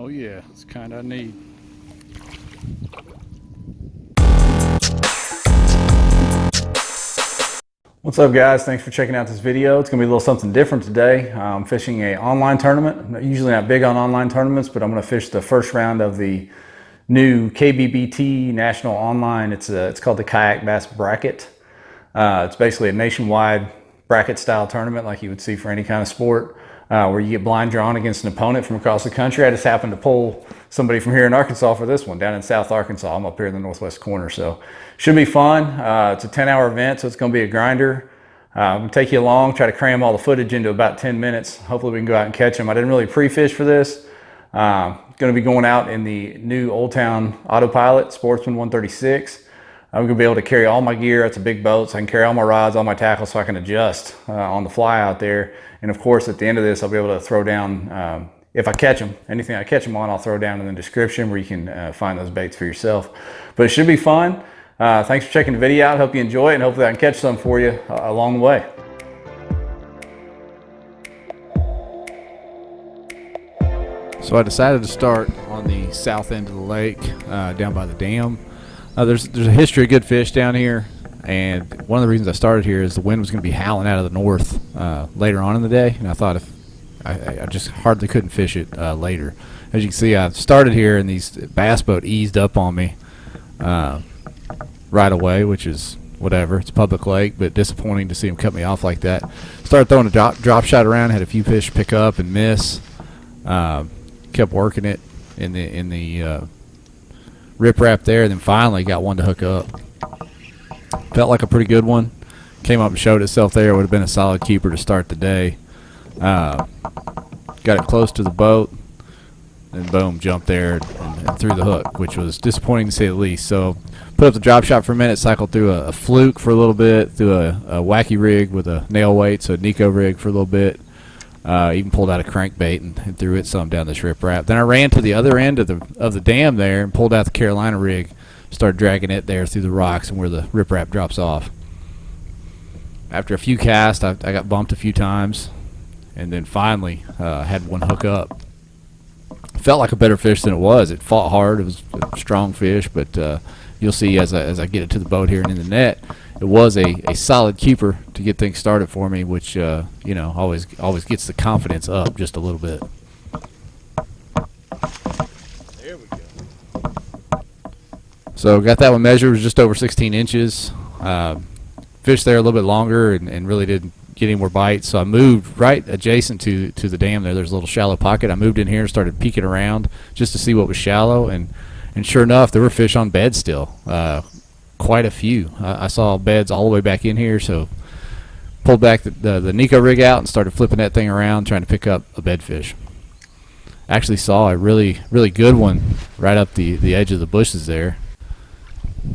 Oh yeah, it's kind of neat. What's up guys, thanks for checking out this video. It's gonna be a little something different today. I'm fishing a online tournament. I'm usually not big on online tournaments, but I'm gonna fish the first round of the new KBBT National Online. It's called the Kayak Bass Bracket. It's basically a nationwide bracket style tournament like you would see for any kind of sport, where you get blind drawn against an opponent from across the country. I just happened to pull somebody from here in Arkansas for this one, down in South Arkansas. I'm up here in the northwest corner, so should be fun. It's a 10-hour event, so it's going to be a grinder. I'm going to take you along, try to cram all the footage into about 10 minutes. Hopefully we can go out and catch them. I didn't really pre-fish for this. Going to be going out in the new Old Town Autopilot Sportsman 136. I'm going to be able to carry all my gear. It's a big boat, so I can carry all my rods, all my tackles, so I can adjust on the fly out there. And of course, at the end of this, I'll be able to throw down, if I catch them, anything I catch them on, I'll throw down in the description where you can find those baits for yourself. But it should be fun. Thanks for checking the video out. Hope you enjoy it, and hopefully I can catch some for you along the way. So I decided to start on the south end of the lake, down by the dam. There's a history of good fish down here, and one of the reasons I started here is the wind was going to be howling out of the north later on in the day, and I thought if I just hardly couldn't fish it later. As you can see, I started here, and these bass boat eased up on me right away, which is whatever. It's a public lake, but disappointing to see them cut me off like that. Started throwing a drop shot around, had a few fish pick up and miss. Kept working it in the riprap there, and then finally got one to hook up. Felt like a pretty good one. Came up and showed itself there. Would have been a solid keeper to start the day. Got it close to the boat, and boom, jumped there and threw the hook, which was disappointing to say the least. So put up the drop shot for a minute, cycled through a fluke for a little bit, through a wacky rig with a nail weight, so a Nico rig for a little bit. Even pulled out a crankbait and threw it some down this riprap. Then I ran to the other end of the dam there and pulled out the Carolina rig, started dragging it there through the rocks and where the riprap drops off. After a few casts, I got bumped a few times, and then finally had one hook up. Felt like a better fish than it was. It fought hard. It was a strong fish, but you'll see as I get it to the boat here and in the net, it was a solid keeper to get things started for me, which you know, always gets the confidence up just a little bit. There we go. So got that one measured. It was just over 16 inches. Fished there a little bit longer and really didn't get any more bites. So I moved right adjacent to the dam there. There's a little shallow pocket. I moved in here and started peeking around just to see what was shallow, and sure enough, there were fish on bed still. Quite a few. I saw beds all the way back in here, so pulled back the Nico rig out and started flipping that thing around, trying to pick up a bedfish. Actually saw a really good one right up the edge of the bushes there.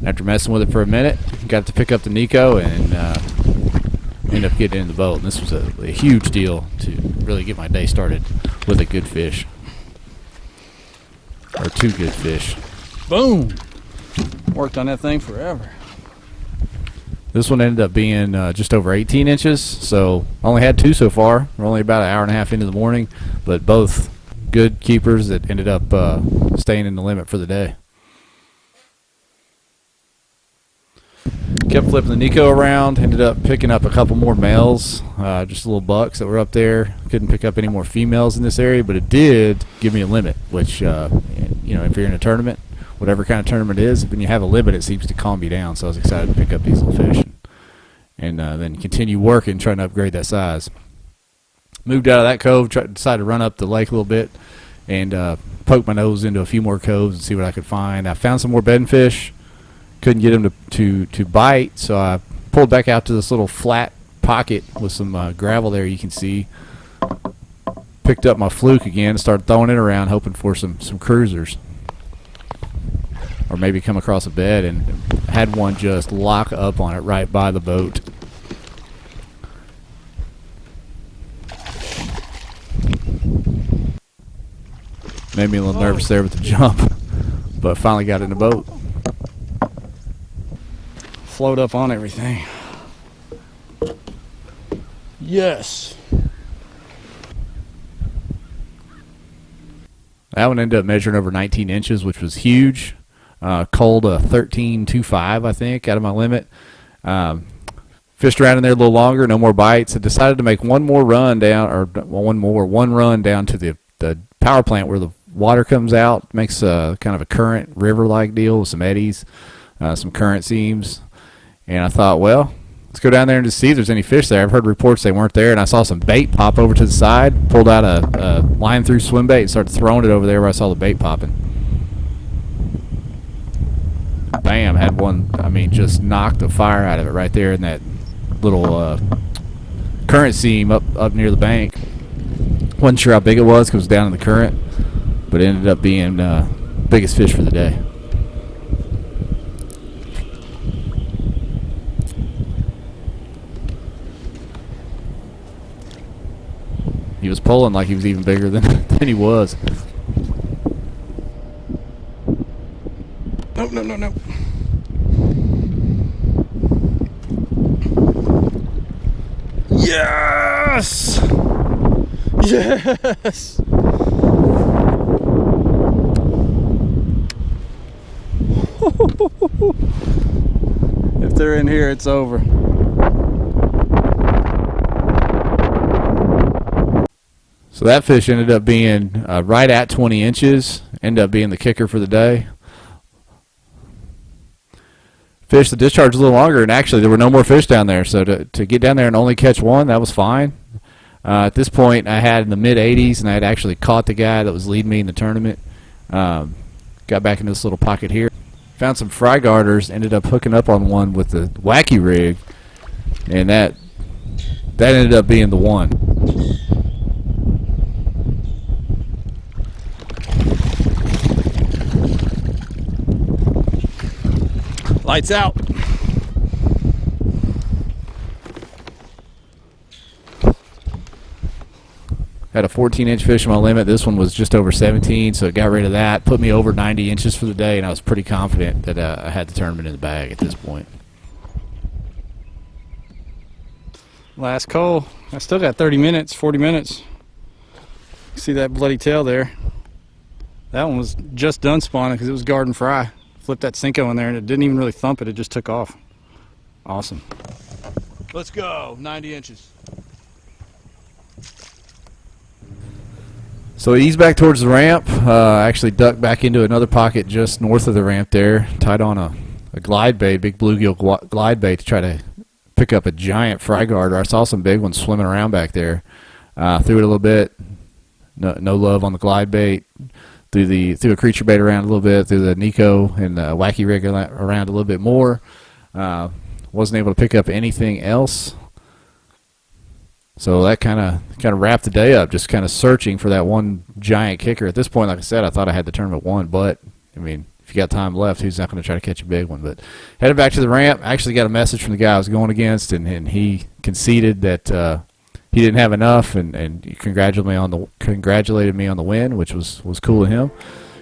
After messing with it for a minute, got to pick up the Nico and ended up getting in the boat. And this was a huge deal to really get my day started with a good fish. Or two good fish. Boom! Worked on that thing forever. This one ended up being just over 18 inches, so only had two so far. We're only about an hour and a half into the morning, but both good keepers that ended up staying in the limit for the day. Kept flipping the Nico around, ended up picking up a couple more males, just little bucks that were up there. Couldn't pick up any more females in this area, but it did give me a limit, which, you know, if you're in a tournament, whatever kind of tournament it is, when you have a limit, it seems to calm you down. So I was excited to pick up these little fish and then continue working, trying to upgrade that size. Moved out of that cove, decided to run up the lake a little bit and poke my nose into a few more coves and see what I could find. I found some more bedding fish. Couldn't get them to bite, so I pulled back out to this little flat pocket with some gravel there you can see. Picked up my fluke again, started throwing it around, hoping for some cruisers. Or maybe come across a bed, and had one just lock up on it right by the boat. Made me a little nervous there with the jump, but finally got in the boat. Float up on everything. Yes. That one ended up measuring over 19 inches, which was huge. Culled a 13.25, I think, out of my limit. Fished around in there a little longer, no more bites. I decided to make one run down to the power plant where the water comes out. Makes a kind of a current river-like deal with some eddies, some current seams. And I thought, well, let's go down there and just see if there's any fish there. I've heard reports they weren't there, and I saw some bait pop over to the side. Pulled out a line through swim bait and started throwing it over there where I saw the bait popping. Bam, had one, I mean, just knocked the fire out of it right there in that little current seam up near the bank. Wasn't sure how big it was because it was down in the current, but it ended up being biggest fish for the day. He was pulling like he was even bigger than he was. No. Yes! Yes! If they're in here, it's over. So that fish ended up being right at 20 inches, ended up being the kicker for the day. Fish the discharge a little longer, and actually there were no more fish down there, so to get down there and only catch one, that was fine. At this point, I had in the mid-80s, and I had actually caught the guy that was leading me in the tournament. Got back into this little pocket here. Found some fry garters, ended up hooking up on one with the wacky rig, and that ended up being the one. Lights out. Had a 14-inch fish on my limit. This one was just over 17, so it got rid of that. Put me over 90 inches for the day, and I was pretty confident that I had the tournament in the bag at this point. Last call. I still got 30 minutes, 40 minutes. See that bloody tail there? That one was just done spawning because it was garden fry. Flipped that Cinco in there, and it didn't even really thump it. It just took off. Awesome. Let's go. 90 inches. So I eased back towards the ramp. Actually ducked back into another pocket just north of the ramp there. Tied on a glide bait, big bluegill glide bait to try to pick up a giant fry garter. I saw some big ones swimming around back there. Threw it a little bit. No love on the glide bait. Threw a creature bait around a little bit. Threw the Nico and the wacky rig around a little bit more. Wasn't able to pick up anything else. So that kind of wrapped the day up, just kind of searching for that one giant kicker. At this point, like I said, I thought I had the tournament won, but I mean, if you got time left, who's not going to try to catch a big one? But headed back to the ramp. Actually got a message from the guy I was going against, and he conceded that he didn't have enough, and he congratulated me on the win, which was cool of him.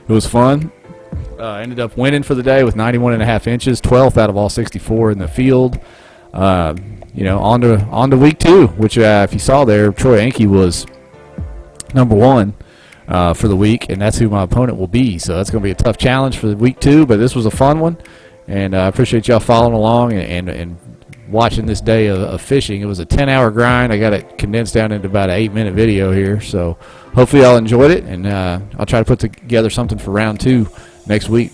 It was fun. Ended up winning for the day with 91.5 inches, 12th out of all 64 in the field. On to week 2, which if you saw there, Troy Anke was number 1 for the week, and that's who my opponent will be. So that's going to be a tough challenge for week 2, but this was a fun one, and I appreciate y'all following along and watching this day of fishing. It was a 10-hour grind. I got it condensed down into about an 8-minute video here, so hopefully y'all enjoyed it, and I'll try to put together something for round 2 next week.